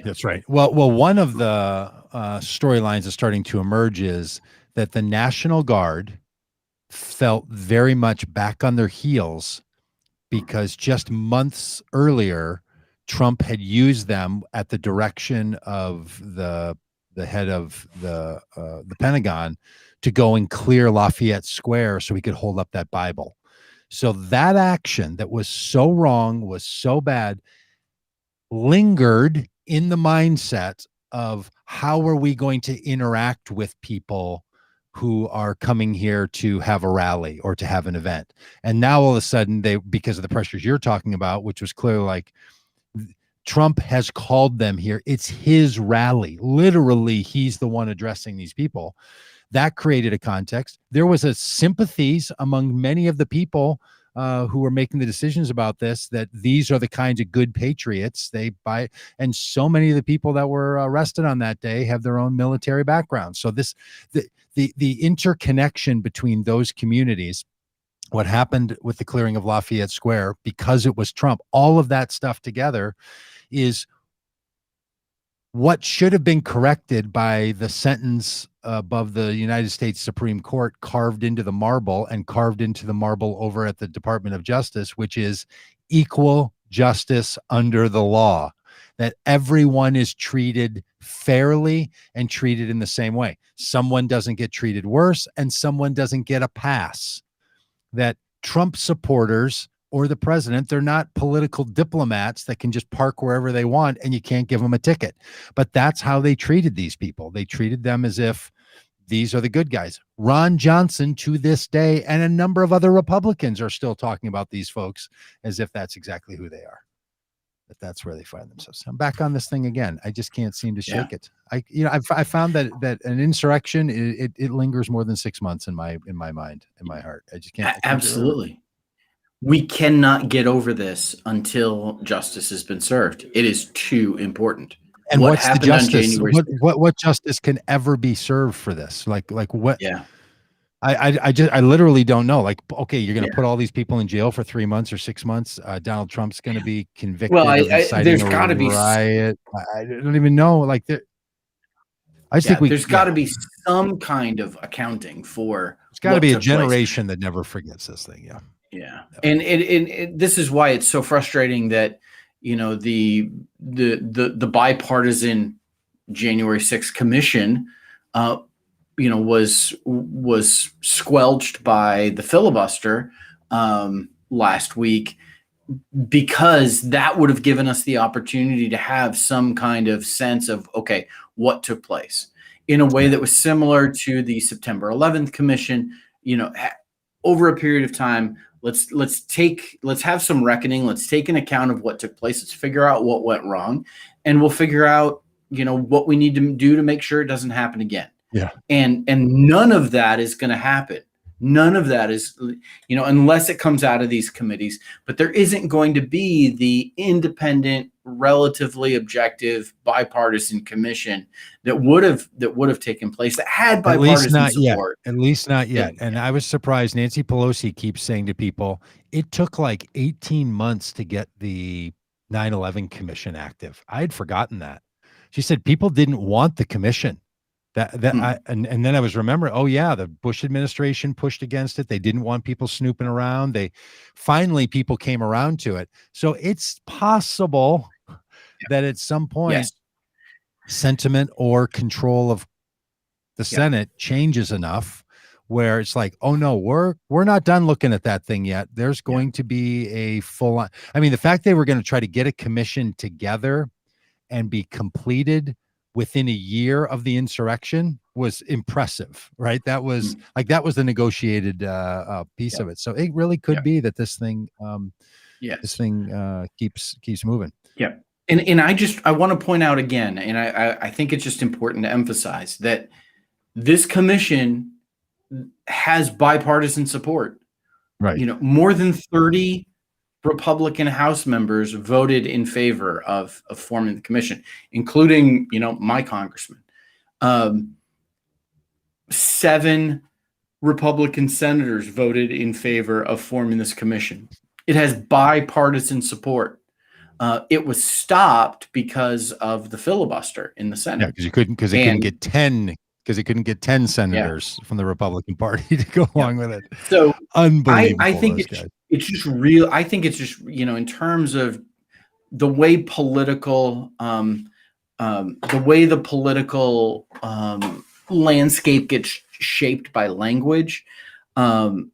That's right. Well, one of the storylines that's starting to emerge is that the National Guard felt very much back on their heels because just months earlier, Trump had used them at the direction of the head of the Pentagon to go and clear Lafayette Square so he could hold up that Bible. So that action that was so wrong, was so bad, lingered in the mindset of how are we going to interact with people who are coming here to have a rally or to have an event. And now all of a sudden, because of the pressures you're talking about, which was clearly like, Trump has called them here. It's his rally. Literally, he's the one addressing these people. That created a context. There was a sympathies among many of the people who were making the decisions about this, that these are the kinds of good patriots they buy. And so many of the people that were arrested on that day have their own military backgrounds. So the interconnection between those communities, what happened with the clearing of Lafayette Square, because it was Trump, all of that stuff together is what should have been corrected by the sentence above the United States Supreme Court, carved into the marble over at the Department of Justice, which is equal justice under the law, that everyone is treated fairly and treated in the same way. Someone doesn't get treated worse and someone doesn't get a pass. That Trump supporters or the president, they're not political diplomats that can just park wherever they want and you can't give them a ticket. But that's how they treated these people. They treated them as if these are the good guys. Ron Johnson, to this day, and a number of other Republicans are still talking about these folks as if that's exactly who they are. But that's where they find themselves. I'm back on this thing again. I just can't seem to shake it. I found that an insurrection, it lingers more than 6 months in my mind, in my heart. I just can't. Absolutely. We cannot get over this until justice has been served. It is too important. And what's the justice? What justice can ever be served for this? Like what? Yeah. I literally don't know. Like, okay, you're going to Yeah. put all these people in jail for 3 months or 6 months. Donald Trump's going to be Well, convicted of inciting there's a got to be riot. I don't even know. Like, I just think yeah, there's got to be some kind of accounting for it's got to what be a took place. generation that never forgets this thing. Yeah. Yeah, and this is why it's so frustrating that the bipartisan January 6th commission, uh, was squelched by the filibuster last week, because that would have given us the opportunity to have some kind of sense of, okay, what took place in a way that was similar to the September 11th commission. Over a period of time, let's have some reckoning. Let's take an account of what took place. Let's figure out what went wrong, and we'll figure out what we need to do to make sure it doesn't happen again. Yeah. And none of that is going to happen. None of that is, unless it comes out of these committees. But there isn't going to be the independent, relatively objective, bipartisan commission that would have taken place, that had bipartisan support. At least not yet. And I was surprised. Nancy Pelosi keeps saying to people, it took like 18 months to get the 9/11 commission active. I had forgotten that. She said people didn't want the commission. And then I was remembering, oh yeah, the Bush administration pushed against it. They didn't want people snooping around. Finally people came around to it. So it's possible that at some point sentiment or control of the Senate changes enough where it's like, oh no, we're not done looking at that thing yet. There's going to be a full on. I mean, the fact they were going to try to get a commission together and be completed within a year of the insurrection was impressive, right? That was the negotiated piece of it. So it really could be that this thing, keeps moving. Yeah. And I want to point out again, and I think it's just important to emphasize that this commission has bipartisan support. Right. More than 30 Republican House members voted in favor of forming the commission, including, my congressman. 7 Republican senators voted in favor of forming this commission. It has bipartisan support. It was stopped because of the filibuster in the Senate. Yeah, because it couldn't get 10. Because it couldn't get 10 senators from the Republican Party to go along with it. So unbelievable. I think it's just real. I think it's just, in terms of the way the political landscape gets shaped by language, and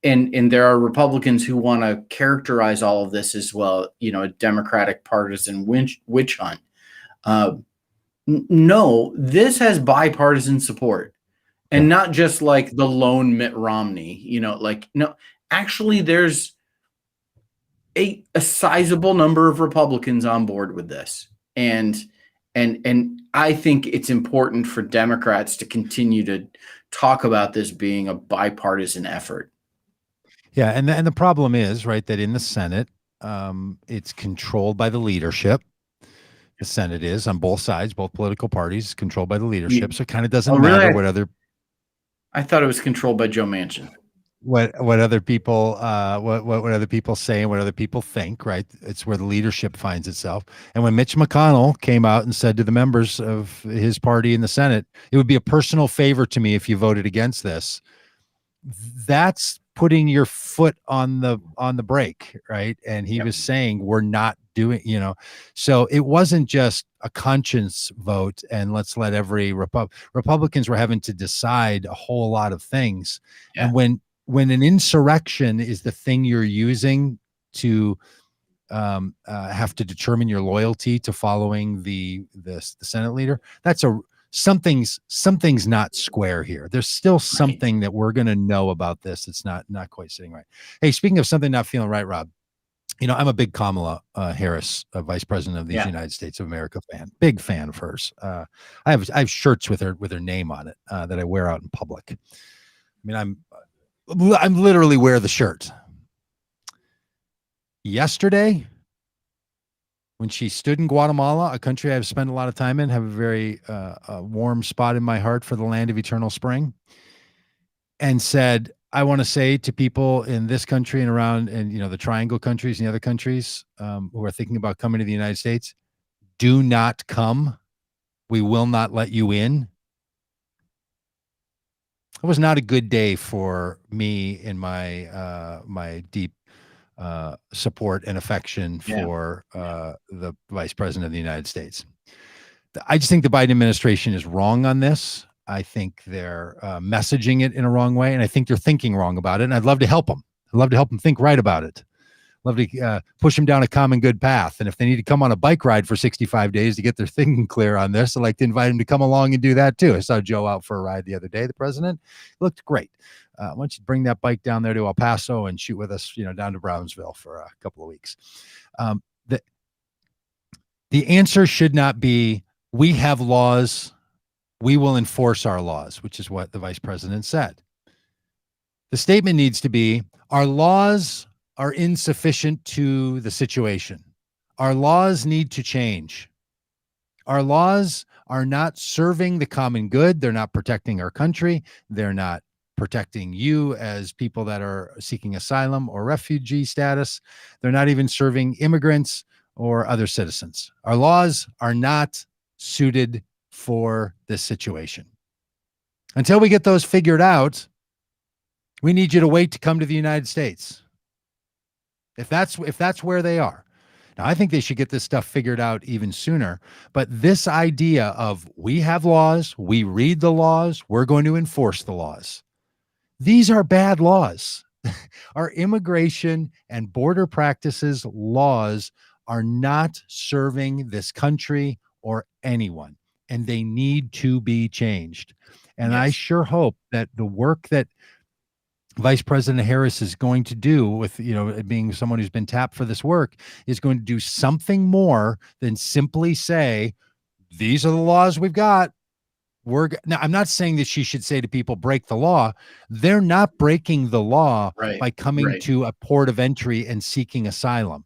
there are Republicans who want to characterize all of this as, well, a Democratic partisan witch hunt. No, this has bipartisan support, and not just like the lone Mitt Romney, no, actually there's a sizable number of Republicans on board with this. And I think it's important for Democrats to continue to talk about this being a bipartisan effort. Yeah. And the problem is, right, that in the Senate, it's controlled by the leadership. The Senate is on both sides, both political parties, controlled by the leadership. So it kind of doesn't matter what other. I thought it was controlled by Joe Manchin. What other people what other people say and what other people think, right? It's where the leadership finds itself. And when Mitch McConnell came out and said to the members of his party in the Senate, it would be a personal favor to me if you voted against this. That's putting your foot on the brake, right? And he was saying, we're not doing, so it wasn't just a conscience vote and let's let every Republicans were having to decide a whole lot of things. And when an insurrection is the thing you're using to have to determine your loyalty to following the Senate leader, that's something's not square here. There's still something that we're going to know about this. It's not quite sitting right. Hey, speaking of something not feeling right, Rob, I'm a big Kamala Harris, Vice President of the United States of America fan, big fan of hers. I have shirts with her name on it that I wear out in public. I mean, I'm literally wear the shirt. Yesterday, when she stood in Guatemala, a country I've spent a lot of time in, have a very warm spot in my heart for the land of eternal spring. and said, I want to say to people in this country and around, and the triangle countries and the other countries who are thinking about coming to the United States, do not come. We will not let you in. It was not a good day for me in my deep support and affection for the Vice President of the United States. I just think the Biden administration is wrong on this. I think they're messaging it in a wrong way, and I think they're thinking wrong about it. And I'd love to help them. I'd love to help them think right about it. Love to push them down a common good path. And if they need to come on a bike ride for 65 days to get their thinking clear on this, I'd like to invite them to come along and do that too. I saw Joe out for a ride the other day, the president. Looked great. Why don't you bring that bike down there to El Paso and shoot with us, down to Brownsville for a couple of weeks. The answer should not be, we have laws, we will enforce our laws, which is what the vice president said. The statement needs to be, our laws are insufficient to the situation. Our laws need to change. Our laws are not serving the common good. They're not protecting our country. They're not protecting you as people that are seeking asylum or refugee status. They're not even serving immigrants or other citizens. Our laws are not suited for this situation. Until we get those figured out, we need you to wait to come to the United States. If that's where they are. Now, I think they should get this stuff figured out even sooner. But this idea of, we have laws, we read the laws, we're going to enforce the laws. These are bad laws. Our immigration and border practices laws are not serving this country or anyone, and they need to be changed. And I sure hope that the work that Vice President Harris is going to do, with being someone who's been tapped for this work, is going to do something more than simply say, these are the laws we've got. Now, I'm not saying that she should say to people, break the law. They're not breaking the law by coming to a port of entry and seeking asylum.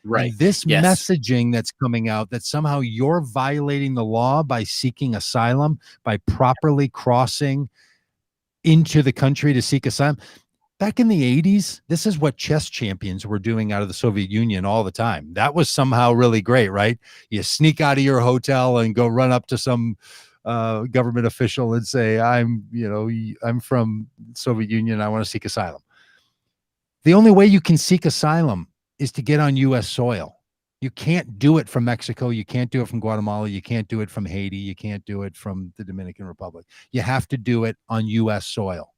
And this messaging that's coming out, that somehow you're violating the law by seeking asylum, by properly crossing into the country to seek asylum. Back in the 80s, this is what chess champions were doing out of the Soviet Union all the time. That was somehow really great, right? You sneak out of your hotel and go run up to some government official and say, I'm from Soviet Union. I want to seek asylum. The only way you can seek asylum is to get on U.S. soil. You can't do it from Mexico. You can't do it from Guatemala. You can't do it from Haiti. You can't do it from the Dominican Republic. You have to do it on U.S. soil.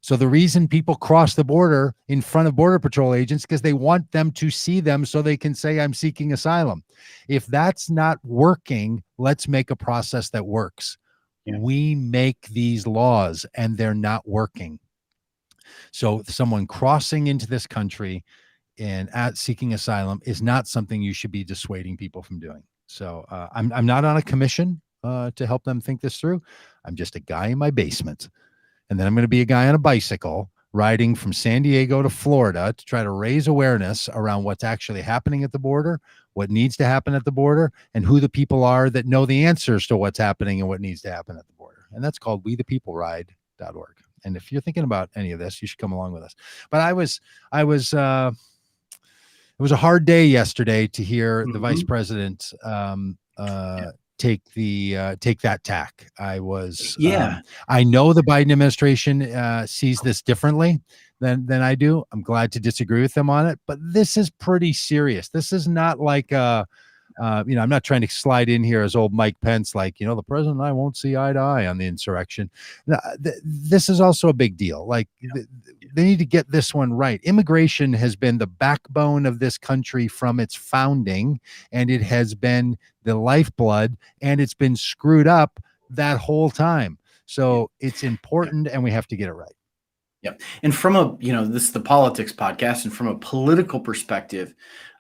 So the reason people cross the border in front of Border Patrol agents, because they want them to see them so they can say, I'm seeking asylum. If that's not working, let's make a process that works. We make these laws and they're not working. So someone crossing into this country and seeking asylum is not something you should be dissuading people from doing. So I'm not on a commission to help them think this through. I'm just a guy in my basement. And then I'm going to be a guy on a bicycle riding from San Diego to Florida to try to raise awareness around what's actually happening at the border, what needs to happen at the border, and who the people are that know the answers to what's happening and what needs to happen at the border. And that's called WeThePeopleRide.org. And if you're thinking about any of this, you should come along with us. But it was a hard day yesterday to hear the vice president take that tack. I know the Biden administration sees this differently than I do. I'm glad to disagree with them on it, but this is pretty serious. This is not like I'm not trying to slide in here as old Mike Pence, like, the president and I won't see eye to eye on the insurrection. This is also a big deal. Like, they need to get this one right. Immigration has been the backbone of this country from its founding, and it has been the lifeblood, and it's been screwed up that whole time. So it's important, and we have to get it right. Yep. And from this is the politics podcast, and from a political perspective,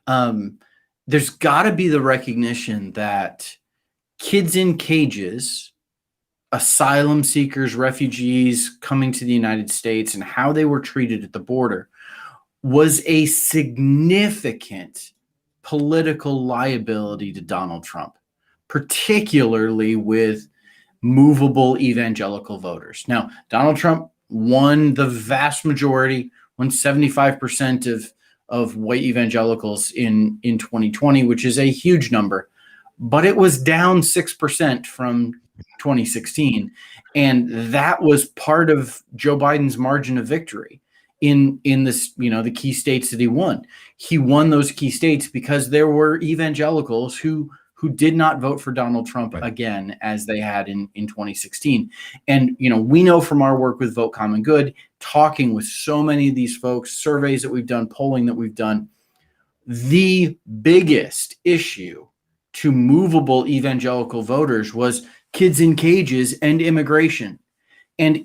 there's got to be the recognition that kids in cages, asylum seekers, refugees coming to the United States, and how they were treated at the border was a significant political liability to Donald Trump, particularly with movable evangelical voters. Now, Donald Trump won the vast majority, won 75% of white evangelicals in 2020, which is a huge number, but it was down 6% from 2016. And that was part of Joe Biden's margin of victory in this, the key states that he won. He won those key states because there were evangelicals who did not vote for Donald Trump again, as they had in 2016. And, we know from our work with Vote Common Good, talking with so many of these folks, surveys that we've done, polling that we've done, the biggest issue to movable evangelical voters was kids in cages and immigration. And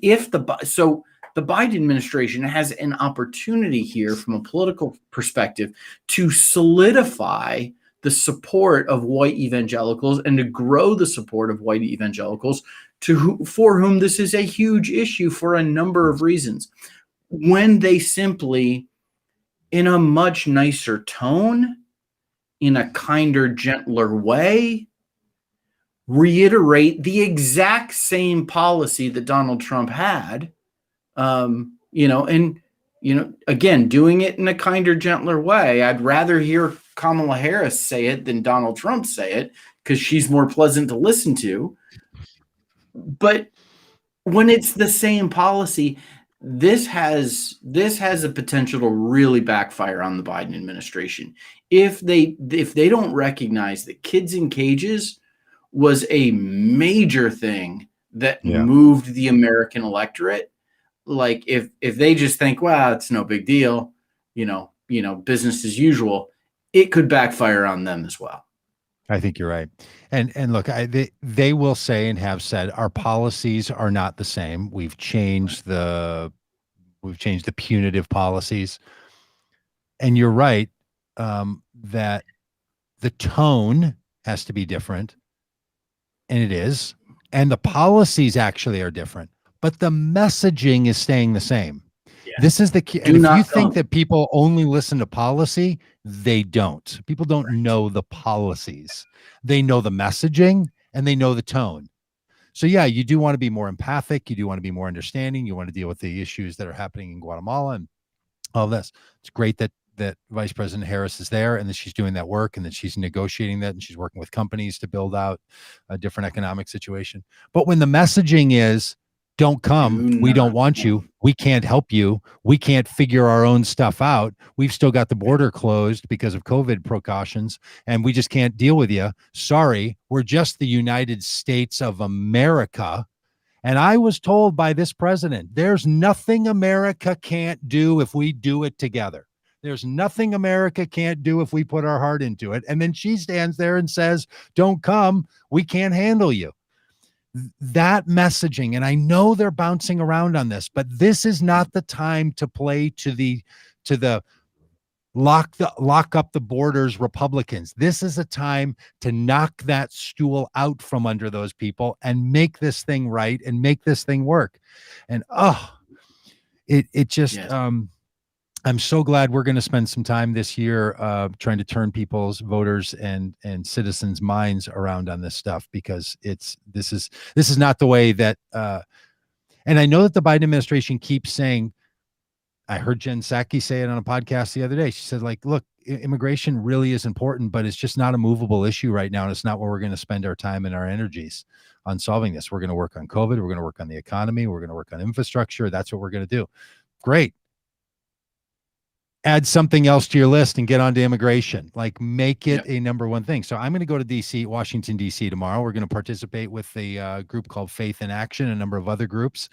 so the Biden administration has an opportunity here from a political perspective to solidify the support of white evangelicals and to grow the support of white evangelicals for whom this is a huge issue for a number of reasons, when they simply, in a much nicer tone, in a kinder, gentler way, reiterate the exact same policy that Donald Trump had, again, doing it in a kinder, gentler way. I'd rather hear Kamala Harris say it than Donald Trump say it, because she's more pleasant to listen to. But when it's the same policy, this has a potential to really backfire on the Biden administration. If they don't recognize that kids in cages was a major thing that moved the American electorate, like if they just think, well, it's no big deal, business as usual, it could backfire on them as well. I think you're right. And look, they will say and have said our policies are not the same. We've changed the punitive policies. And you're right, that the tone has to be different. And it is. And the policies actually are different. But the messaging is staying the same. Yeah. This is the key. And if you think that people only listen to policy, they don't. People don't know the policies. They know the messaging and they know the tone. So yeah, you do want to be more empathic. You do want to be more understanding. You want to deal with the issues that are happening in Guatemala and all this. It's great that Vice President Harris is there and that she's doing that work and that she's negotiating that and she's working with companies to build out a different economic situation. But when the messaging is, don't come, we don't want you, we can't help you, we can't figure our own stuff out, we've still got the border closed because of COVID precautions, and we just can't deal with you. Sorry, we're just the United States of America. And I was told by this president, there's nothing America can't do if we do it together. There's nothing America can't do if we put our heart into it. And then she stands there and says, don't come, we can't handle you. That messaging, and I know they're bouncing around on this, but this is not the time to play to the lock up the borders Republicans. This is a time to knock that stool out from under those people and make this thing right and make this thing work. And it just I'm so glad we're going to spend some time this year trying to turn people's voters and citizens' minds around on this stuff, because this is not the way that and I know that the Biden administration keeps saying, I heard Jen Psaki say it on a podcast the other day. She said, like, look, immigration really is important, but it's just not a movable issue right now. And it's not where we're going to spend our time and our energies on solving this. We're going to work on COVID. We're going to work on the economy. We're going to work on infrastructure. That's what we're going to do. Great. Add something else to your list and get on to immigration. Like, make it a number one thing. So I'm going to go to Washington, D.C. tomorrow. We're going to participate with a group called Faith in Action, a number of other groups,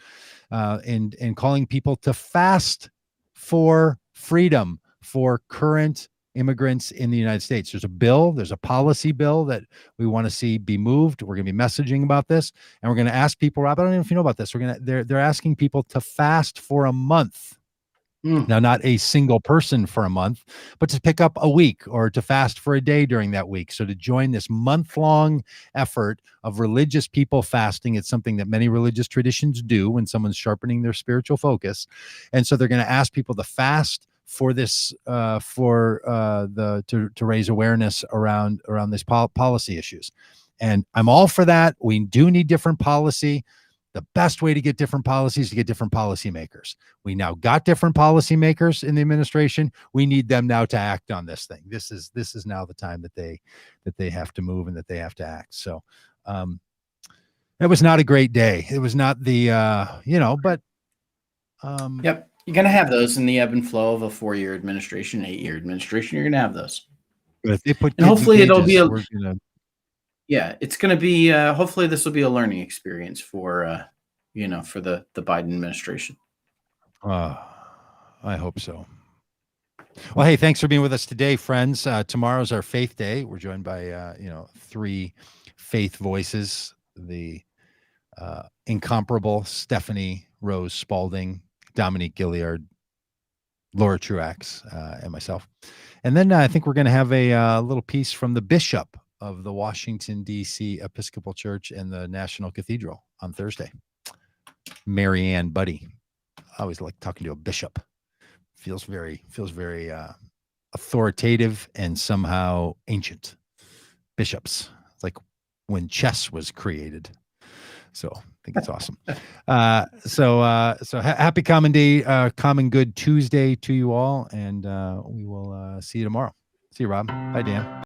and calling people to fast for freedom for current immigrants in the United States. There's a policy bill that we want to see be moved. We're going to be messaging about this, and we're going to ask people, Rob, I don't know if you know about this. They're asking people to fast for a month. Now, not a single person for a month, but to pick up a week or to fast for a day during that week. So to join this month-long effort of religious people fasting, it's something that many religious traditions do when someone's sharpening their spiritual focus. And so they're going to ask people to fast for this, to raise awareness around these policy issues. And I'm all for that. We do need different policy. The best way to get different policies is to get different policymakers. We now got different policymakers in the administration. We need them now to act on this thing. This is now the time that they have to move and that they have to act. So it was not a great day. It was not the but yep, you're gonna have those in the ebb and flow of a 4-year administration, 8-year administration. You're gonna have those. But if they put and hopefully it'll be it's going to be hopefully this will be a learning experience for for the Biden administration. I hope so. Well, hey, thanks for being with us today, friends. Tomorrow's our faith day. We're joined by 3 faith voices: the incomparable Stephanie Rose Spalding, Dominique Gilliard, Laura Truax, and myself. And then I think we're going to have a little piece from the bishop of the Washington, D.C. Episcopal Church and the National Cathedral on Thursday. Mary Ann Buddy. I always like talking to a bishop. Feels very authoritative and somehow ancient. Bishops. It's like when chess was created. So I think it's awesome. So happy Common Good Tuesday to you all, and we will see you tomorrow. See you, Rob. Bye, Dan.